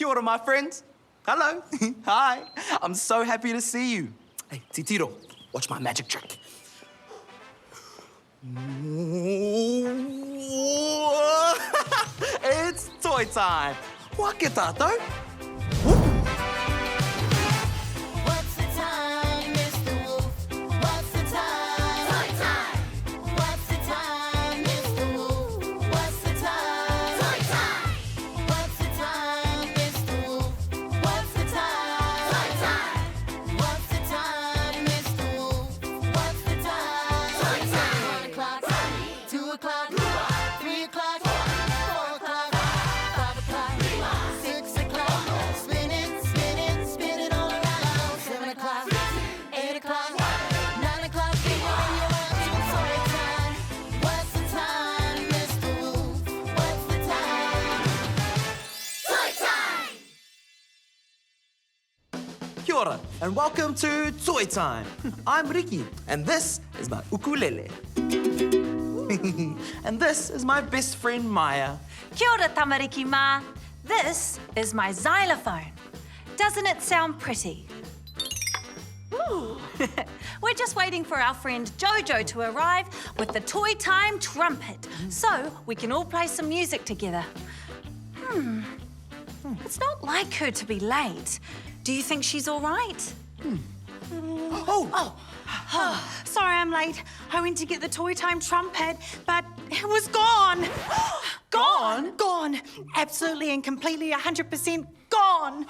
Kia ora, my friends. Hello. Hi. I'm so happy to see you. Hey, Titiro, watch my magic trick. It's toy time. Waka tato. What's the time, Mr. Wolf? What's the time? Toy time! What's the time, Mr. Wolf? What's the time? Toy time! What's the time, Mr. Wolf? What's the time? Toy time! What's the time, Mr. Wolf? What's the time? Toy time! 1 o'clock, 2 o'clock, 3 o'clock, 4 o'clock, 5 o'clock, 6 o'clock. Spin it all around. 7 o'clock, 8 o'clock, 9 o'clock. When you're watching toy time. What's the time, Mr. Wolf? What's the time? Toy time! Kia ora, and welcome to Toy Time. I'm Ricky, and this is my ukulele. And this is my best friend, Maya. Kia ora, tamariki ma. This is my xylophone. Doesn't it sound pretty? Ooh. We're just waiting for our friend Jojo to arrive with the Toy Time trumpet so we can all play some music together. It's not like her to be late. Do you think she's all right? Oh, Sorry I'm late. I went to get the Toy Time trumpet, but it was gone. Gone? Gone. Absolutely and completely 100% gone.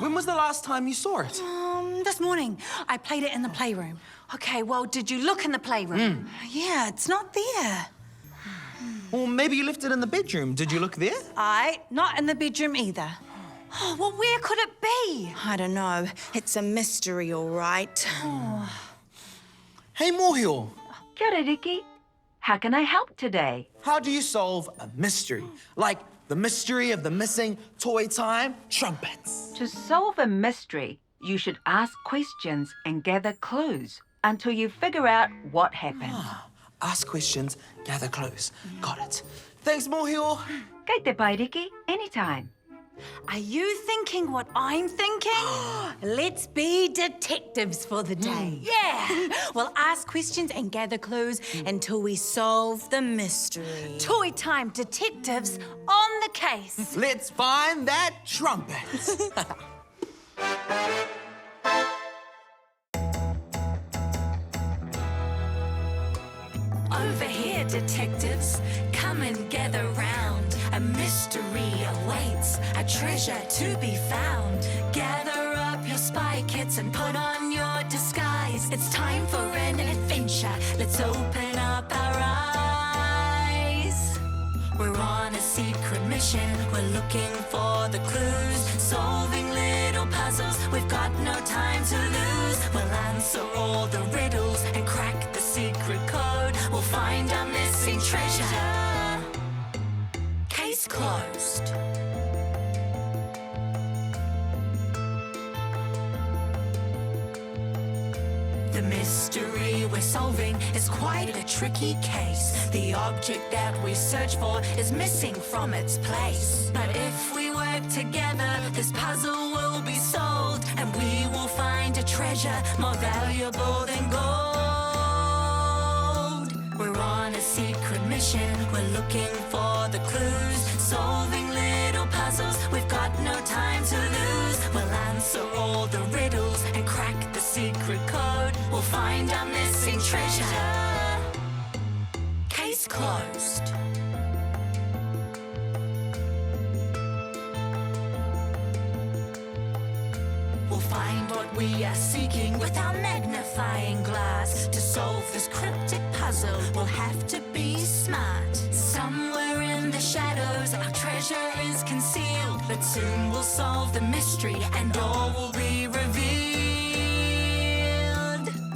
when was the last time you saw it? This morning. I played it in the playroom. Okay, well, did you look in the playroom? Yeah, it's not there. Or maybe you left it in the bedroom. Did you look there? Not in the bedroom either. Oh, well, where could it be? I don't know. It's a mystery, all right. Hey, Mohio, Kia ora, Riki. How can I help today? how do you solve a mystery? Like the mystery of the missing Toy Time trumpets. To solve a mystery, you should ask questions and gather clues until you figure out what happened. Ask questions, gather clues. Got it. Thanks, Mohio. Kei te pai, Riki. Anytime. Are you thinking what I'm thinking? Let's be detectives for the day. Yeah. We'll ask questions and gather clues Until we solve the mystery. Toy Time detectives on the case. Let's find that trumpet. Over here, detectives, come and gather round. A mystery awaits, a treasure to be found. Gather up your spy kits and put on your disguise. It's time for an adventure. Let's open up our eyes. We're on a secret mission. We're looking for the clues, solving little puzzles. We've got no time to lose. We'll answer all the riddles and crack the secret code. We'll find our missing treasure. Case closed. The mystery we're solving is quite a tricky case. The object that we search for is missing from its place. But if we work together, this puzzle will be solved, and we will find a treasure more valuable than gold. We're on a secret mission. We're looking for the clues, solving little puzzles. We've got no time to lose. We'll answer all the riddles and crack the secret code. We'll find our missing treasure. Case closed. We'll find what we are seeking with our magnifying glass. To solve this cryptic puzzle, we'll have to be smart. Somewhere in the shadows, our treasure is concealed. But soon we'll solve the mystery and all will be revealed.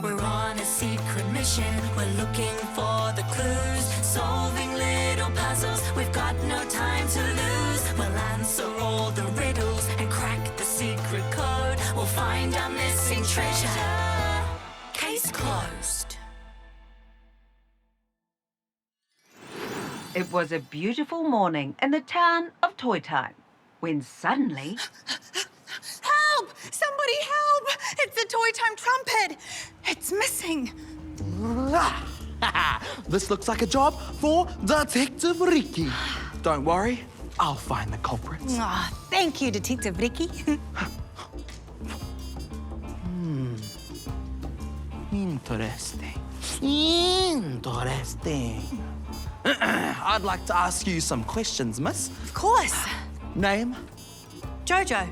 We're on a secret mission. We're looking for the clues, solving little puzzles. We've got no time to lose. We'll answer all the riddles and crack the secret code. We'll find our missing treasure. Case closed. It was a beautiful morning in the town of Toy Time. when suddenly Help! Somebody help! It's the Toy Time trumpet. It's missing. This looks like a job for Detective Ricky. Don't worry, I'll find the culprit. Aw, thank you, Detective Ricky. Interesting. Interesting. I'd like to ask you some questions, miss. Of course. Name? Jojo.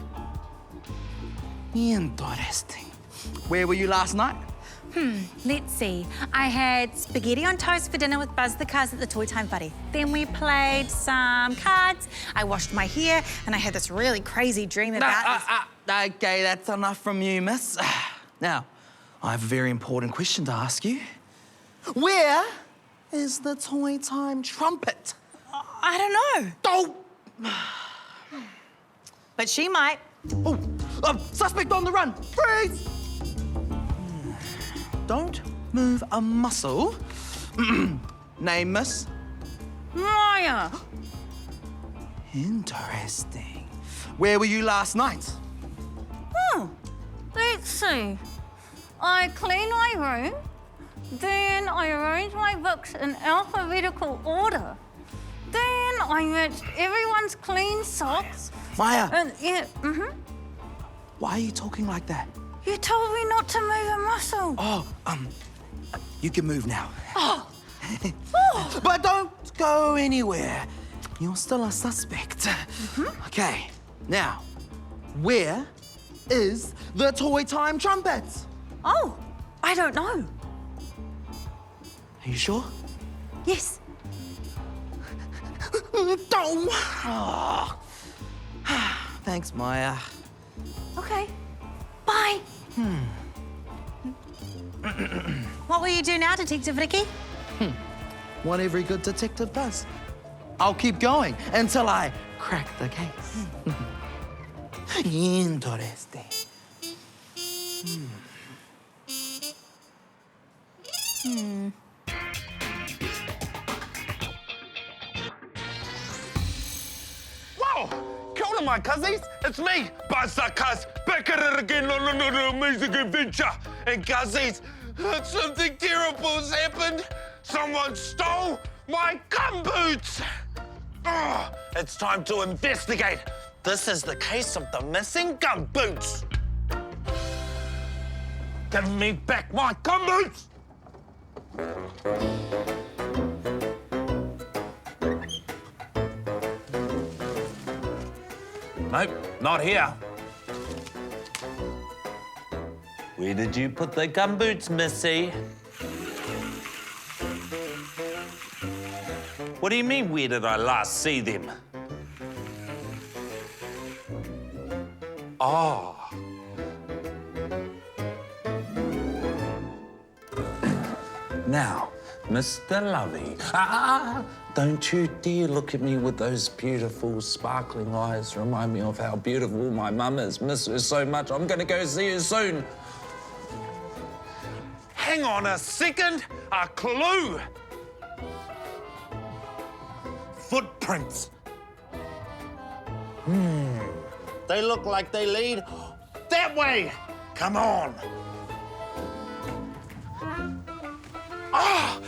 Interesting. Where were you last night? Let's see. I had spaghetti on toast for dinner with Buzz the Cuz at the Toy Time Buddy. Then we played some cards. I washed my hair, and I had this really crazy dream about... Okay, that's enough from you, miss. Now, I have a very important question to ask you. Where is the Toy Time trumpet? I don't know. Oh! But she might. Oh! Suspect on the run! Freeze! Don't move a muscle. Name, miss? Maya. Interesting. Where were you last night? Oh, let's see. I cleaned my room, then I arranged my books in alphabetical order. Then I matched everyone's clean socks. Maya, And yeah, why are you talking like that? You told me not to move a muscle. Oh, you can move now. But don't go anywhere. You're still a suspect. Okay, now, where is the Toy Time trumpet? Oh, I don't know. Are you sure? Yes. Don't. Oh. Thanks, Maya. Okay. Bye. What will you do now, Detective Ricky? What every good detective does. I'll keep going until I crack the case. Interesting. Whoa! Kia ora, my cuzzies. It's me, Buzz the Cuz, back at it again on another amazing adventure. And cuzzies, something terrible has happened. Someone stole my gumboots. Oh, it's time to investigate. This is the case of the missing gumboots. Give me back my gumboots. Nope, not here. Where did you put the gumboots, Missy? What do you mean, where did I last see them? Oh. Now, Mr. Lovey, don't you dare look at me with those beautiful, sparkling eyes. Remind me of how beautiful my mum is. Miss her so much. I'm gonna go see her soon. Hang on a second. A clue. Footprints. They look like they lead that way. Come on. Oh,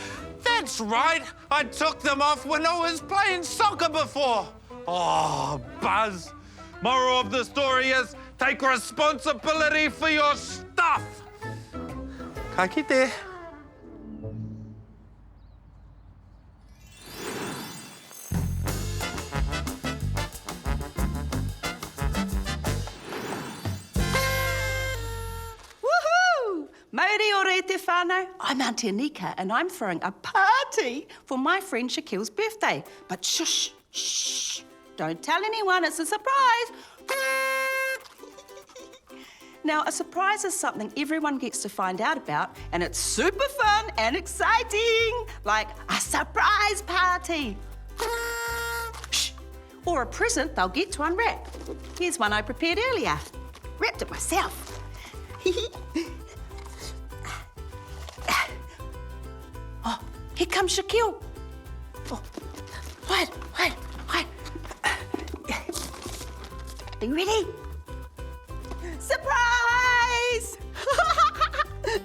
that's right. I took them off when I was playing soccer before. Oh, Buzz. Moral of the story is take responsibility for your stuff. Ka kite. Woohoo! Mauri ore te whānau. I'm Auntie Anika and I'm throwing a party for my friend Shaquille's birthday. But shush, shh. Don't tell anyone, it's a surprise. Now, a surprise is something everyone gets to find out about, and it's super fun and exciting, like a surprise party. Shh. Or a present they'll get to unwrap. Here's one I prepared earlier. Wrapped it myself. Oh, here comes Shaquille. Oh, wait. Are you ready? Surprise! Woo!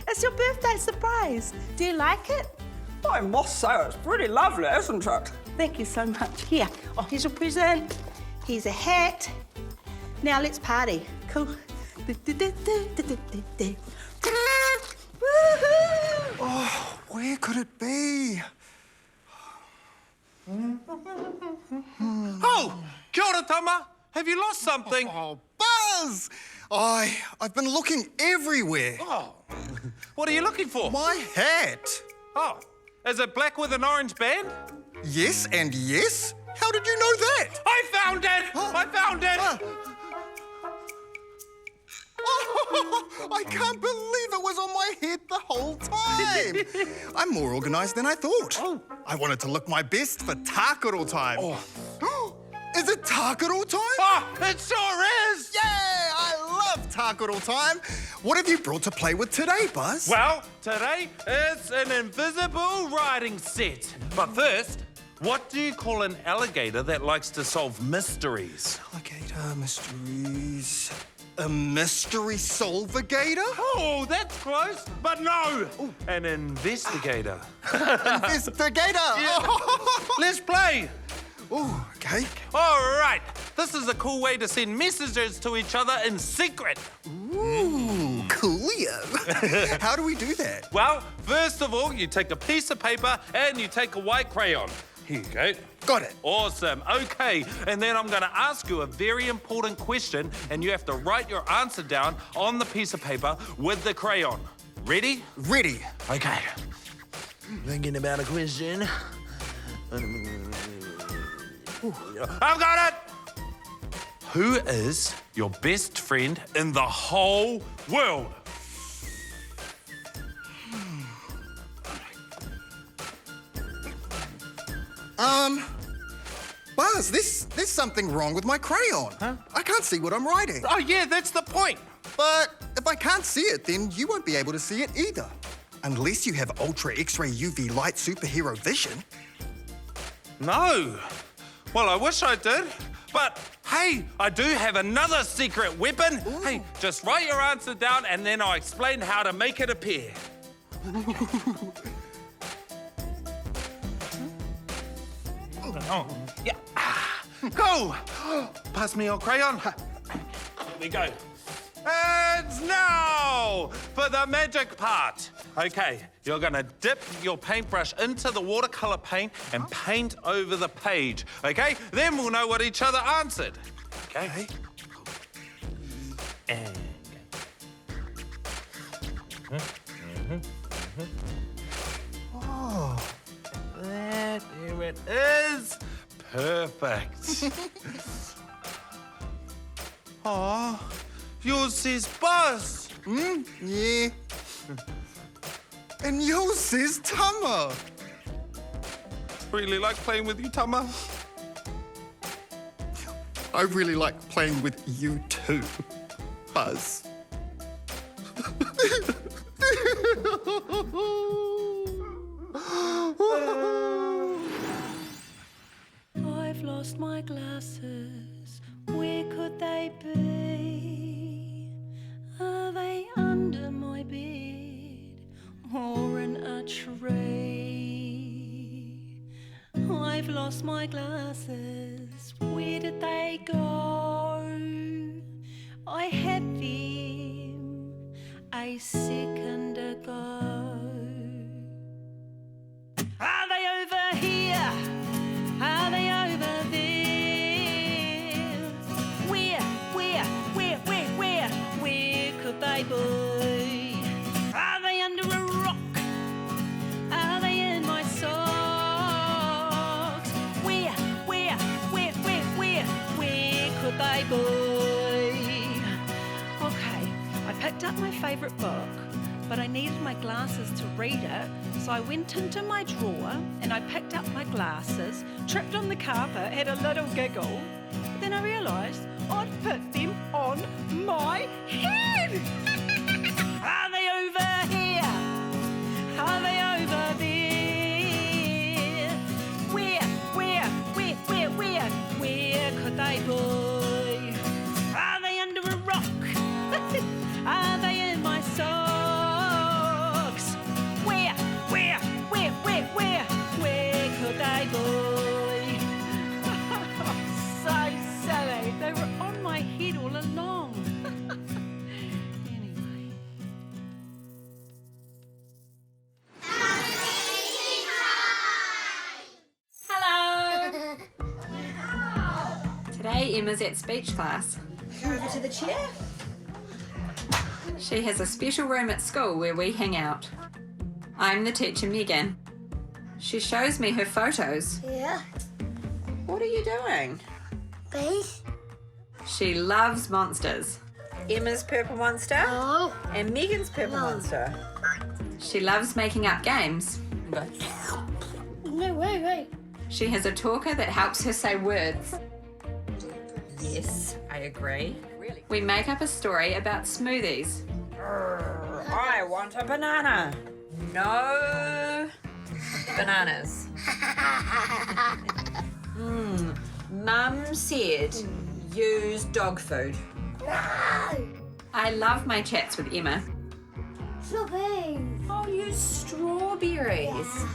It's your birthday surprise. Do you like it? I must say, it's pretty lovely, isn't it? Thank you so much. Here. Oh, here's your present. Here's a hat. Now let's party. Cool. Oh, where could it be? Oh, kia ora, Tama. Have you lost something? Oh, Buzz! I've been looking everywhere. Oh, what are you looking for? My hat. Oh, is it black with an orange band? Yes and yes? How did you know that? I found it! I found it! Oh, I can't believe it was on my head the whole time. I'm more organised than I thought. Oh. I wanted to look my best for Tākaro time. Oh. Is it Tākaro time? Oh, it sure is! Yeah, I love Tākaro time. What have you brought to play with today, Buzz? Well, today it's an invisible riding set. But first, what do you call an alligator that likes to solve mysteries? Alligator mysteries. A mystery solvigator? Oh, that's close, but no! An investigator. Investigator! Let's play! Oh, okay. All right, this is a cool way to send messages to each other in secret. Ooh, coolio. How do we do that? Well, first of all, you take a piece of paper and you take a white crayon. Here you go. Got it. Awesome. Okay, and then I'm going to ask you a very important question, and you have to write your answer down on the piece of paper with the crayon. Ready? Ready. Okay. Thinking about a question. I've got it! Who is your best friend in the whole world? Buzz, there's something wrong with my crayon. I can't see what I'm writing. Oh, yeah, that's the point. But if I can't see it, then you won't be able to see it either. Unless you have Ultra X-ray UV light superhero vision. No. Well, I wish I did. But hey, I do have another secret weapon. Ooh. Hey, just write your answer down and then I'll explain how to make it appear. Oh, yeah. Go. Pass me your crayon. Here we go. And now for the magic part. Okay, you're gonna dip your paintbrush into the watercolor paint and paint over the page. Okay, then we'll know what each other answered. Okay. And Oh, there it is. Perfect. Aw, yours says Buzz. yeah. And yours says Tama. Really like playing with you, Tama. I really like playing with you too, Buzz. I've lost my glasses. Where could they be? Are they under my bed or in a tree? I've lost my glasses. Where did they go? I had them a second ago. Are they over here? Are they over there? Where could they be? Are they under a rock? Are they in my socks? Where could they be? Okay, I picked up my favourite book, but I needed my glasses to read it, so I went into my drawer and I picked up my glasses, tripped on the carpet, had a little giggle, but then I realised I'd put them on my head! Are they over here? Are they over there? Where could they be? They were on my head all along. Anyway. Hello! Today Emma's at speech class. Go over to the chair. She has a special room at school where we hang out. I'm the teacher, Megan. She shows me her photos. Yeah. What are you doing? Base. She loves monsters. Emma's purple monster Oh. and Megan's purple monster. She loves making up games. No, wait. She has a talker that helps her say words. Yes, I agree. We make up a story about smoothies. I want a banana. No bananas. Mum said use dog food. I love my chats with Emma. Shopping. Oh, use strawberries.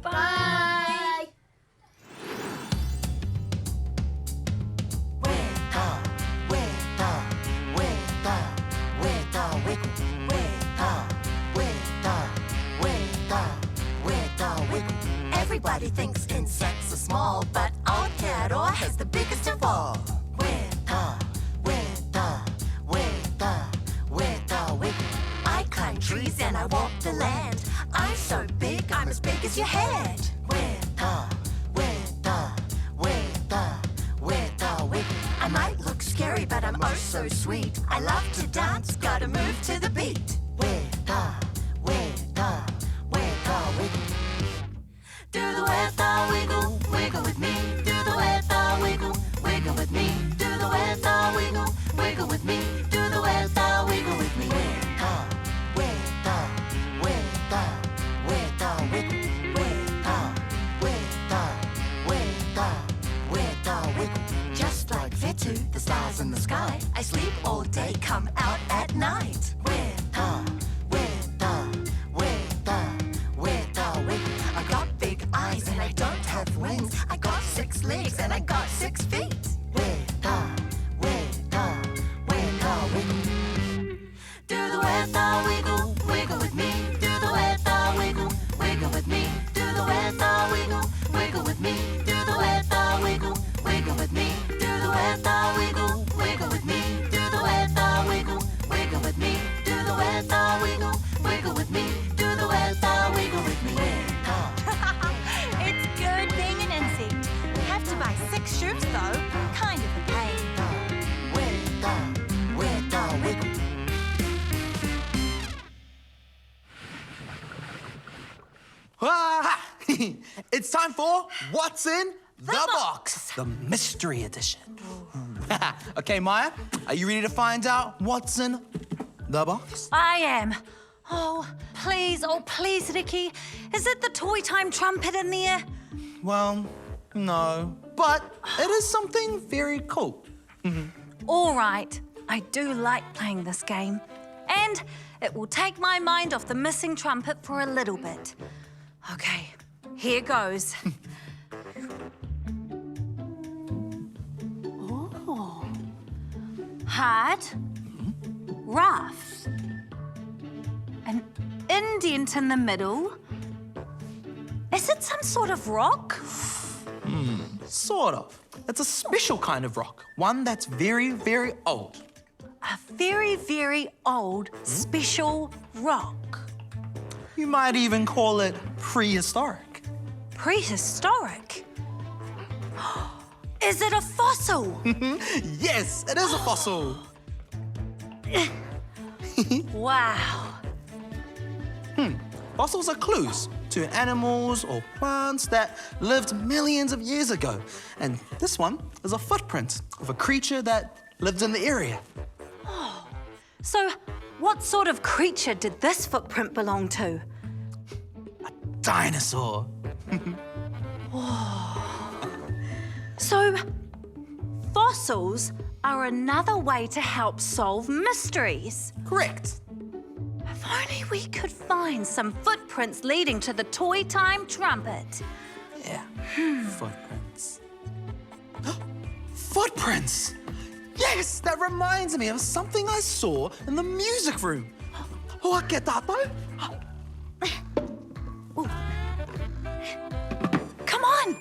Bye. Everybody thinks insects are small, but our cat has the biggest of all. I climb trees and I walk the land. I'm so big, I'm as big as your head. I might look scary, but I'm oh so sweet. I love to dance, gotta move to the beat. Do the weather wiggle, wiggle with me. Do the weather wiggle, wiggle with me. Do the weather wiggle, wiggle with me. Do the weather wiggle with me. Just like Vetu, the stars in the sky. I sleep all day, come out at night. I got big eyes and I don't have wings. I got 6 legs and I got 6 feet. Do the weather wiggle, wiggle with me. Do the weather wiggle, wiggle with me. Do the weather wiggle, wiggle with me. Do the weather wiggle, wiggle with me. Do the weather wiggle, wiggle with me. Do the weather wiggle, wiggle with me. Do the weather wiggle, wiggle with me. Do the weather wiggle with me. It's good being an insect. Have to buy 6 shrimps though. Kind of a pain. Ah! It's time for What's in the Box, the mystery edition. Okay, Maya, are you ready to find out what's in the box? I am. Oh, please, Ricky. Is it the Toy Time trumpet in there? Well, no, but it is something very cool. All right, I do like playing this game. And it will take my mind off the missing trumpet for a little bit. Okay, here goes. Oh. Hard. Rough. An indent in the middle. Is it some sort of rock? Sort of. It's a special kind of rock, one that's very, very old. A very, very old, special rock. You might even call it prehistoric. Prehistoric? Is it a fossil? Yes, it is a fossil. Wow. Fossils are clues to animals or plants that lived millions of years ago. And this one is a footprint of a creature that lived in the area. So, what sort of creature did this footprint belong to? Dinosaur. So, fossils are another way to help solve mysteries. Correct. If only we could find some footprints leading to the Toy Time trumpet. Yeah. Footprints. Footprints! Yes, that reminds me of something I saw in the music room. Oh, get that though. Come on!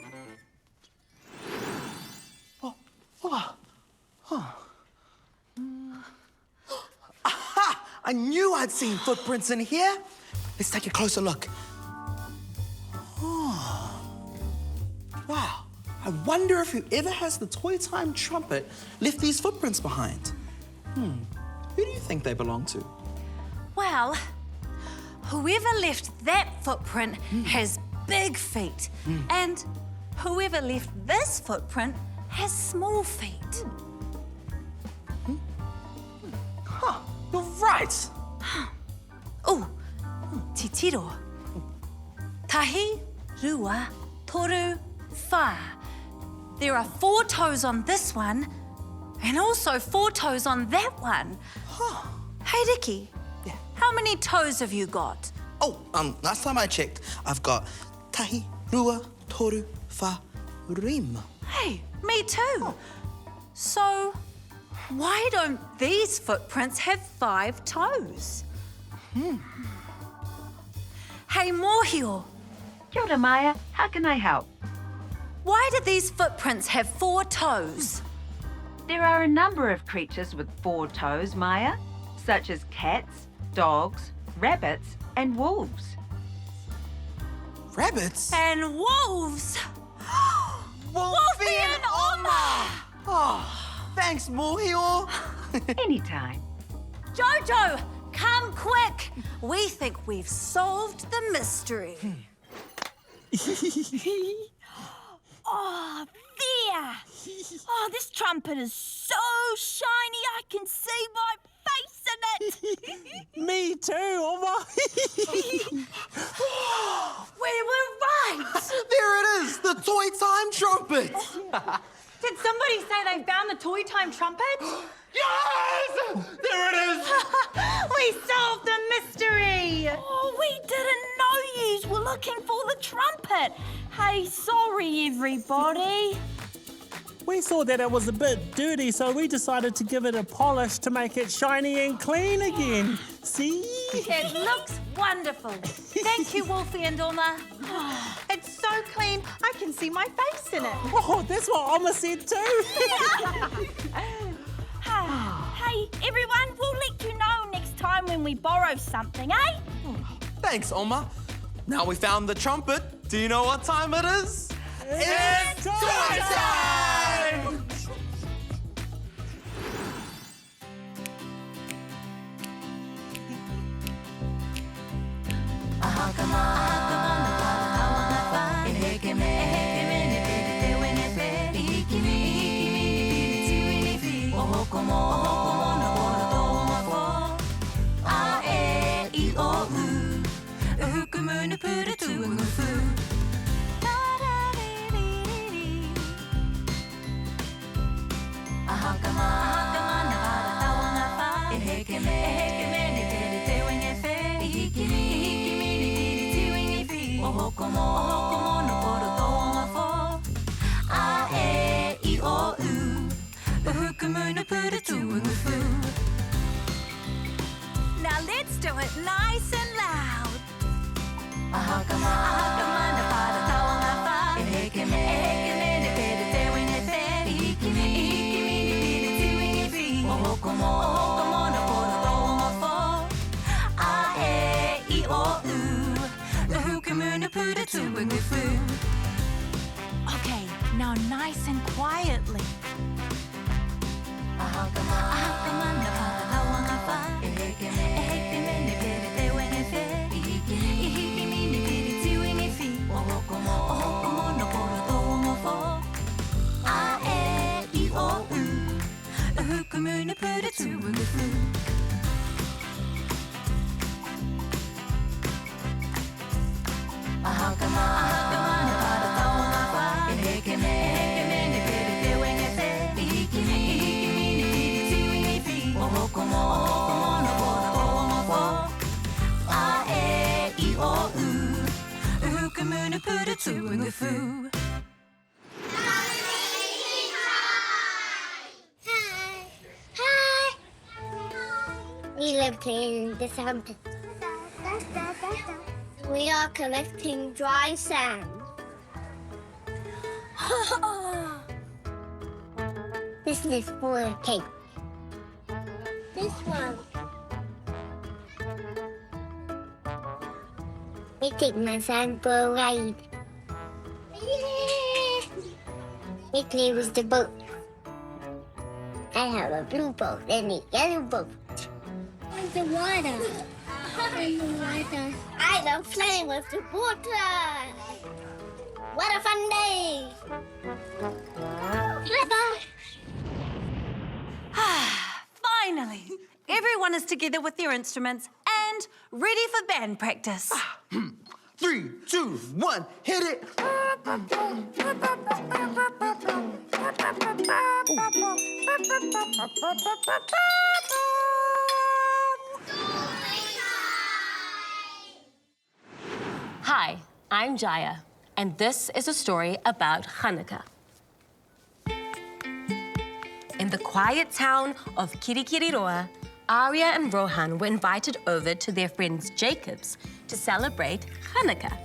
Aha! I knew I'd seen footprints in here. Let's take a closer look. Oh. Wow. I wonder if whoever has the Toy Time trumpet left these footprints behind. Who do you think they belong to? Well, whoever left that footprint has big feet. And whoever left this footprint has small feet. Huh, you're right. Oh, te tiro. Tahi, rua, toru, wha. There are 4 toes on this one, and also 4 toes on that one. Hey, Ricky. Yeah. How many toes have you got? Oh, last time I checked, I've got tahi, rua, toru, wha, rim. Hey, me too. So, why don't these footprints have 5 toes? Hey, Mōhio, Kia ora, Maya. How can I help? why do these footprints have 4 toes? There are a number of creatures with 4 toes, Maya, such as cats, dogs, rabbits, and wolves. Rabbits? And wolves. Wolfie and Oma! Oh, thanks, Mōhio. Anytime. Jojo, come quick. We think we've solved the mystery. Oh, there! Oh, this trumpet is so shiny I can see my face in it! Me too, Oma. We were right. There it is, the Toy Time trumpet. Did somebody say they found the Toy Time trumpet? Yes! There it is! We solved the mystery! Oh, we didn't know yous were looking for the trumpet. Hey, sorry, everybody. We saw that it was a bit dirty, so we decided to give it a polish to make it shiny and clean again. See? It looks wonderful. Thank you, Wolfie and Oma. It's so clean, I can see my face in it. Oh, that's what Oma said too. Hey, everyone, we'll let you know next time when we borrow something, eh? Thanks, Oma. Now we found the trumpet. Do you know what time it is? It's Toy Time! Now let's do it nice and loud. Okay, now nice and quietly. We live in the sand. We are collecting dry sand. This is for cake. This one. We take my sand for a ride. We play with the boat. I have a blue boat and a yellow boat. In the water. In the water. I love playing with the water. What a fun day! Bye-bye. Finally, everyone is together with their instruments and ready for band practice. 3, 2, 1, hit it. Hi, I'm Jaya, and this is a story about Hanukkah. In the quiet town of Kirikiriroa, Arya and Rohan were invited over to their friends Jacob's to celebrate Hanukkah.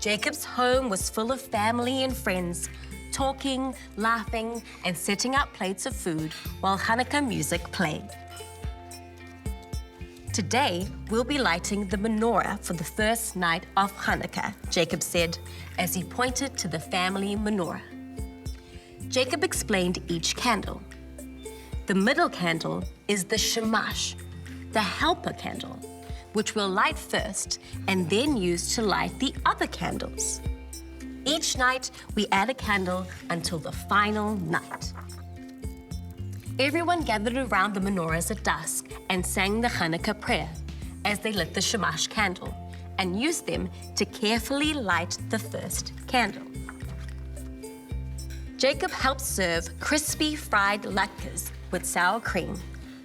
Jacob's home was full of family and friends, talking, laughing, and setting out plates of food while Hanukkah music played. Today, we'll be lighting the menorah for the first night of Hanukkah, Jacob said, as he pointed to the family menorah. Jacob explained each candle. The middle candle is the shamash, the helper candle, which we'll light first and then use to light the other candles. Each night, we add a candle until the final night. Everyone gathered around the menorahs at dusk and sang the Hanukkah prayer as they lit the shamash candle and used them to carefully light the first candle. Jacob helped serve crispy fried latkes with sour cream,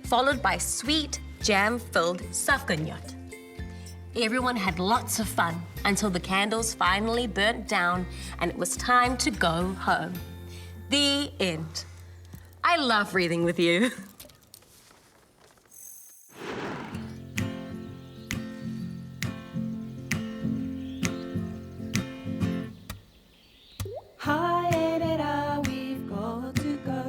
followed by sweet, jam-filled safganyot. Everyone had lots of fun until the candles finally burnt down and it was time to go home. The end. I love reading with you. Hi, Edita, we've got to go.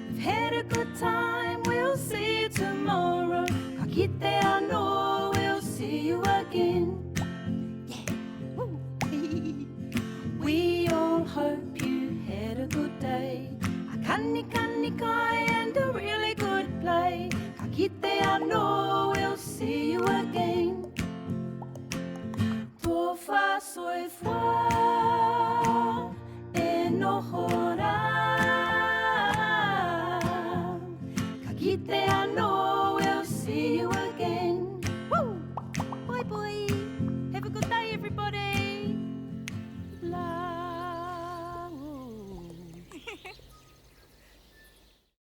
We've had a good time, we'll see you tomorrow. Kakite ano, we'll see you again. We all hope you had a good day. A kani kai and a really good play. Kakite ano, we'll see you again. Tofa soy fwa.